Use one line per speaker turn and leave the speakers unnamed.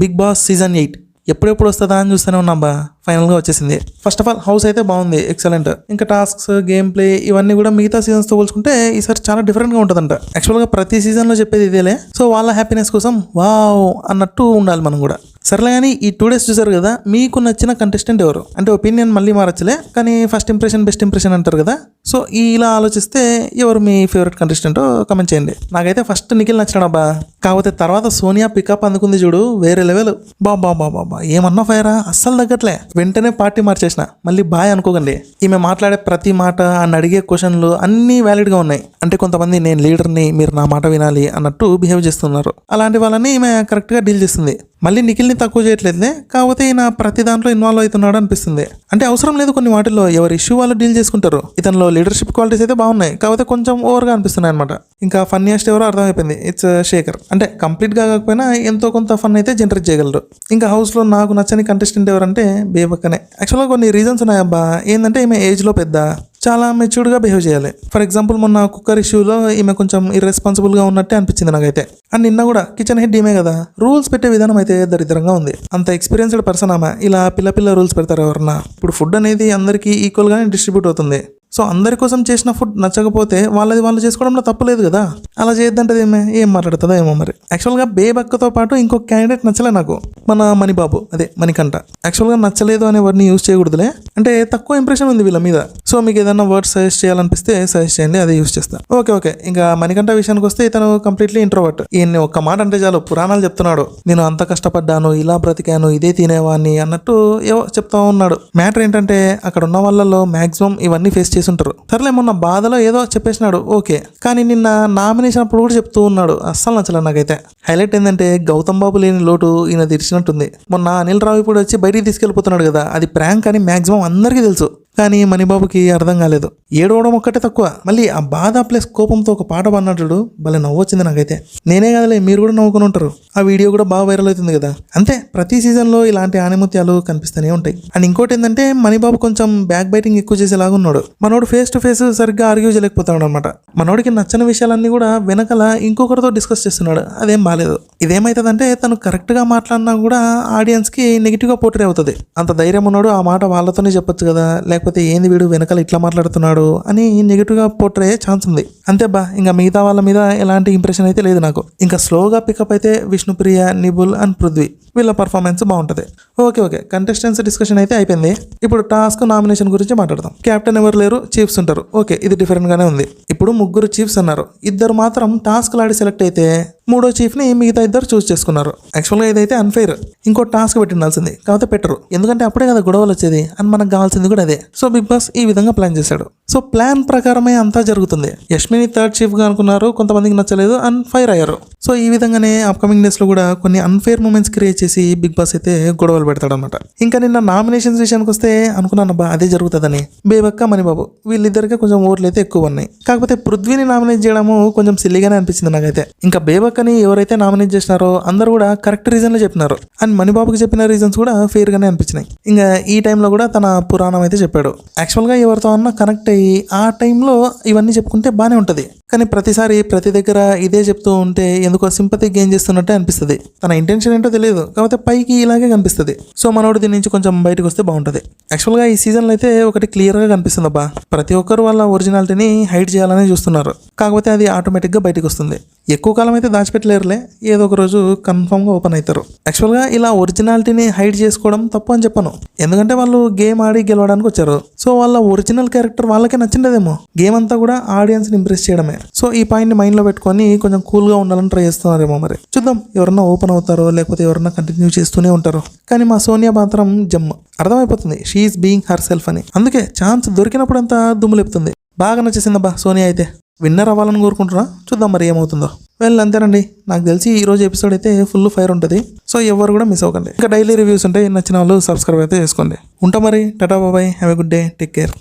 Big boss season 8 ఎప్పుడెప్పుడు వస్తుందా అని చూస్తూనే ఉన్నాబ్బా. ఫైనల్గా వచ్చేసింది. ఫస్ట్ ఆఫ్ ఆల్ హౌస్ అయితే బాగుంది, ఎక్సలెంట్. ఇంకా టాస్క్స్, గేమ్ ప్లే ఇవన్నీ కూడా మిగతా సీజన్స్తో పోల్చుకుంటే ఈసారి చాలా డిఫరెంట్గా ఉంటుందంట. యాక్చువల్గా ప్రతి సీజన్లో చెప్పేది ఇదేలే. సో వాళ్ళ హ్యాపీనెస్ కోసం వావ్ అన్నట్టు ఉండాలి మనం కూడా. సర్లే కానీ ఈ 2 days చూసారు కదా, మీకు నచ్చిన కంటెస్టెంట్ ఎవరు? అంటే ఒపీనియన్ మళ్ళీ మారచ్చులే, కానీ ఫస్ట్ ఇంప్రెషన్ బెస్ట్ ఇంప్రెషన్ అంటారు కదా. సో ఇలా ఆలోచిస్తే ఎవరు మీ ఫేవరెట్ కంటెస్టెంటో కమెంట్ చేయండి. నాకైతే ఫస్ట్ నిఖిల్ నచ్చినాడబ్బా. కాకపోతే తర్వాత సోనియా పికప్ అందుకుంది చూడు, వేరే లెవెల్. బాబా ఏమన్నా ఫైరా, అస్సలు తగ్గట్లే. వెంటనే పార్టీ మార్చేసిన. మళ్ళీ బాయ్ అనుకోకండి. ఈమె మాట్లాడే ప్రతి మాట, అని అడిగే క్వశ్చన్లు అన్నీ వ్యాలిడ్గా ఉన్నాయి. అంటే కొంతమంది నేను లీడర్ని, మీరు నా మాట వినాలి అన్నట్టు బిహేవ్ చేస్తున్నారు. అలాంటి వాళ్ళని ఈమె కరెక్ట్గా డీల్ చేస్తుంది. మళ్ళీ నిఖిల్ని తక్కువ చేయట్లేదులే, కాకపోతే ఈయన ప్రతి దాంట్లో ఇన్వాల్వ్ అవుతున్నాడు అనిపిస్తుంది. అంటే అవసరం లేదు కొన్ని వాటిల్లో, ఎవరి ఇష్యూ వాళ్ళు డీల్ చేసుకుంటారు. ఇతనిలో లీడర్షిప్ క్వాలిటీస్ అయితే బాగున్నాయి, కాకపోతే కొంచెం ఓవర్గా అనిపిస్తున్నాయి అనమాట. ఇంకా ఫన్నీయెస్ట్ ఎవరో అర్థమైపోయింది, ఇట్స్ శేఖర్. అంటే కంప్లీట్గా కాకపోయినా ఎంతో కొంత ఫన్ అయితే జనరేట్ చేయగలరు. ఇంకా హౌస్లో నాకు నచ్చని కంటెస్టెంట్ ఎవరంటే బేబక్కనే. యాక్చువల్గా కొన్ని రీజన్స్ ఉన్నాయబ్బా. ఏంటంటే ఈమె ఏజ్లో పెద్ద, చాలా మెచ్యూర్డ్గా బిహేవ్ చేయాలి. ఫర్ ఎగ్జాంపుల్ మొన్న కుక్కర్ ఇష్యూలో ఈమె కొంచెం ఇర్రెస్పాన్సిబుల్గా ఉన్నట్టే అనిపించింది నాకైతే. అండ్ నిన్న కూడా కిచెన్ హెడ్ ఈమె కదా, రూల్స్ పెట్టే విధానం అయితే దరిద్రంగా ఉంది. అంత ఎక్స్పీరియన్స్డ్ పర్సన్ ఆమె ఇలా పిల్ల రూల్స్ పెడతారు ఎవరన్నా? ఇప్పుడు ఫుడ్ అనేది అందరికీ ఈక్వల్గానే డిస్ట్రిబ్యూట్ అవుతుంది. సో అందరి కోసం చేసిన ఫుడ్ నచ్చకపోతే వాళ్ళది వాళ్ళు చేసుకోవడంలో తప్పలేదు కదా. అలా చేయొద్దంటే ఏం మాట్లాడుతుందో ఏమో మరి. యాక్చువల్గా బేబక్కతో పాటు ఇంకొక క్యాండిడేట్ నచ్చలే నాకు, మన మణిబాబు, అదే మణికంఠ. యాక్చువల్గా నచ్చలేదు అనే వర్డ్ని యూజ్ చేయకూడదులే, అంటే తక్కువ ఇంప్రెషన్ ఉంది వీళ్ళ మీద. సో మీకు ఏదైనా వర్డ్ సజెస్ట్ చేయాలనిపిస్తే సజెస్ట్ చేయండి, అదే యూజ్ చేస్తాను. ఓకే. ఇంకా మణికంఠ విషయానికి వస్తే ఇతను కంప్లీట్లీ ఇంట్రోవర్ట్. ఈయన్ని ఒక్క మాట అంటే చాలు పురాణాలు చెప్తున్నాడు. నేను అంత కష్టపడ్డాను, ఇలా బ్రతికాను, ఇదే తినేవాడిని అన్నట్టు ఏవో చెప్తా ఉన్నాడు. మ్యాటర్ ఏంటంటే అక్కడ ఉన్న వాళ్ళలో మాక్సిమం ఇవన్నీ ఫేస్ ఉంటారు. సర్లే మొన్న బాధలో ఏదో చెప్పేసినాడు, ఓకే. కానీ నిన్న నామినేషన్ అప్పుడు కూడా చెప్తూ ఉన్నాడు, అస్సలు నచ్చలేదు నాకైతే. హైలైట్ ఏంటంటే గౌతమ్ బాబు లేని లోటు ఈయన తీర్చినట్టుంది. మొన్న అనిల్ రావిపూడి వచ్చి బయటికి తీసుకెళ్ళిపోతున్నాడు కదా, అది ప్రాంక్ అని మాక్సిమం అందరికీ తెలుసు. కానీ మణిబాబుకి అర్థం కాలేదు. ఏడవడం ఒక్కటే తక్కువ, మళ్ళీ ఆ బాధ ప్లస్ కోపంతో ఒక పాట పాడినాడు, భలే నవ్వొచ్చింది నాకైతే. నేనే కదలే, మీరు కూడా నవ్వుకుని ఉంటారు. ఆ వీడియో కూడా బాగా వైరల్ అవుతుంది కదా. అంతే, ప్రతి సీజన్లో ఇలాంటి ఆనిముత్యాలు కనిపిస్తూనే ఉంటాయి. అండ్ ఇంకోటి ఏంటంటే మణిబాబు కొంచెం బ్యాక్ బైటింగ్ ఎక్కువ చేసేలాగా ఉన్నాడు. మనోడు ఫేస్ టు ఫేస్ సరిగ్గా ఆర్గ్యూ చేయలేకపోతున్నాడు అనమాట. మనోడికి నచ్చని విషయాలన్నీ కూడా వెనకల ఇంకొకరితో డిస్కస్ చేస్తున్నాడు, అదేం బాలేదు. ఇదేమైతుందంటే తను కరెక్ట్గా మాట్లాడినా కూడా ఆడియన్స్కి నెగిటివ్గా పోర్ట్రే అవుతుంది. అంత ధైర్యం ఉన్నాడు, ఆ మాట వాళ్ళతోనే చెప్పొచ్చు కదా, లేకపోతే ఏంది వీడు వెనకాల ఇట్లా మాట్లాడుతున్నాడు అని నెగిటివ్గా పోర్ట్రే ఛాన్స్ ఉంది. అంతేబ్బా, ఇంకా మిగతా వాళ్ళ మీద ఎలాంటి ఇంప్రెషన్ అయితే లేదు నాకు. ఇంకా స్లోగా పికప్ అయితే విష్ణుప్రియ, నిబుల్ అండ్ పృథ్వీ, వీళ్ళ పర్ఫార్మెన్స్ బాగుంటుంది. ఓకే. కంటెస్టెంట్స్ డిస్కషన్ అయితే అయిపోయింది. ఇప్పుడు టాస్క్ నామినేషన్ గురించి మాట్లాడదాం. కెప్టెన్ ఎవరు లేరు, చీఫ్స్ ఉంటారు. ఓకే, ఇది డిఫరెంట్గానే ఉంది. ఇప్పుడు 3 చీఫ్స్ అన్నారు, 2 మాత్రం టాస్క్ లాడి సెలెక్ట్ అయితే 3వ చీఫ్ని మిగతా 2 చూస్ చేసుకున్నారు. యాక్చువల్గా ఇదైతే అన్ఫెయిర్. ఇంకో టాస్క్ పెట్టిండాల్సింది, కాకపోతే పెట్టరు. ఎందుకంటే అప్పుడే కదా గొడవలు వచ్చేది, అని మనకు కావాల్సింది కూడా అదే. సో బిగ్ బాస్ ఈ విధంగా ప్లాన్ చేశాడు. సో ప్లాన్ ప్రకారమే అంతా జరుగుతుంది. యష్మిని 3rd చీఫ్గా అనుకున్నారు, కొంతమందికి నచ్చలేదు అండ్ ఫైర్ అయ్యారు. సో ఈ విధంగానే అప్కమింగ్ డేస్లో కూడా కొన్ని అన్ఫెయిర్ మూమెంట్స్ క్రియేట్ చేసి బిగ్ బాస్ అయితే గొడవలు పెడతాడు అనమాట. ఇంకా నిన్న నామినేషన్స్ విషయానికి వస్తే అనుకున్నాను అదే జరుగుతుందని. బేబక్క, మణిబాబు వీళ్ళిద్దరికే కొంచెం ఓట్లు అయితే ఎక్కువ ఉన్నాయి. కాకపోతే పృథ్వీని నామినేట్ చేయడము కొంచెం సిల్లీగానే అనిపించింది నాకైతే. ఇంకా బేబక్కని ఎవరైతే నామినేట్ చేసినారో అందరూ కూడా కరెక్ట్ రీజన్లో చెప్పినారు. అండ్ మణిబాబుకి చెప్పిన రీజన్స్ కూడా ఫెయిర్ గానే అనిపించినాయి. ఇంకా ఈ టైంలో కూడా తన పురాణం అయితే చెప్పాడు. యాక్చువల్గా ఎవరితో అన్నా కనెక్ట్ అయ్యి ఆ టైంలో ఇవన్నీ చెప్పుకుంటే బాగానే ఉంటుంది. కానీ ప్రతిసారి ప్రతి దగ్గర ఇదే చెప్తూ ఉంటే ఎందుకో సింపతి గెయిన్ చేస్తున్నట్టే అనిపిస్తుంది. తన ఇంటెన్షన్ ఏంటో తెలియదు, కాకపోతే పైకి ఇలాగే కనిపిస్తుంది. సో మనోడు దీని నుంచి కొంచెం బయటకు వస్తే బాగుంటుంది. యాక్చువల్గా ఈ సీజన్లో అయితే ఒకటి క్లియర్గా కనిపిస్తుంది అబ్బా, ప్రతి ఒక్కరు వాళ్ళ ఒరిజినాలిటీని హైడ్ చేయాలని చూస్తున్నారు. కాకపోతే అది ఆటోమేటిక్గా బయటకు వస్తుంది. ఎక్కువ కాలం అయితే దాచిపెట్టలేరులే, ఏదో ఒక రోజు కన్ఫామ్గా ఓపెన్ అవుతారు. యాక్చువల్గా ఇలా ఒరిజినాలిటీని హైడ్ చేసుకోవడం తప్పు అని చెప్పను, ఎందుకంటే వాళ్ళు గేమ్ ఆడి గెలవడానికి వచ్చారు. సో వాళ్ళ ఒరిజినల్ క్యారెక్టర్ వాళ్ళకే నచ్చిండదేమో. గేమ్ అంతా కూడా ఆడియన్స్ని ఇంప్రెస్ చేయడమే. సో ఈ పాయింట్ని మైండ్లో పెట్టుకొని కొంచెం కూల్గా ఉండాలని ట్రై చేస్తున్నారేమో మరి. చూద్దాం, ఎవరన్నా ఓపెన్ అవుతారో లేకపోతే ఎవరన్నా కంటిన్యూ చేస్తూనే ఉంటారో. కానీ మా సోనియా మాత్రం జమ్, అర్థమైపోతుంది షీఈస్ బీయింగ్ హర్ సెల్ఫ్ అని. అందుకే ఛాన్స్ దొరికినప్పుడు అంతా దుమ్ము లేపుతుంది. బాగా నచ్చేసిందబ్బా సోనియా అయితే. విన్నర్ అవ్వాలని కోరుకుంటున్నా, చూద్దాం మరి ఏమవుతుందో. అంతేనండి, నాకు తెలిసి ఈ రోజు ఎపిసోడ్ అయితే ఫుల్ ఫైర్ ఉంటుంది. సో ఎవరు కూడా మిస్ అవ్వకండి. ఇంకా డైలీ రివ్యూస్ ఉంటాయి, నచ్చిన వాళ్ళు సబ్స్క్రైబ్ అయితే చేసుకోండి. ఉంటా మరి, టాటా బాబాయ్, have a good day, take care.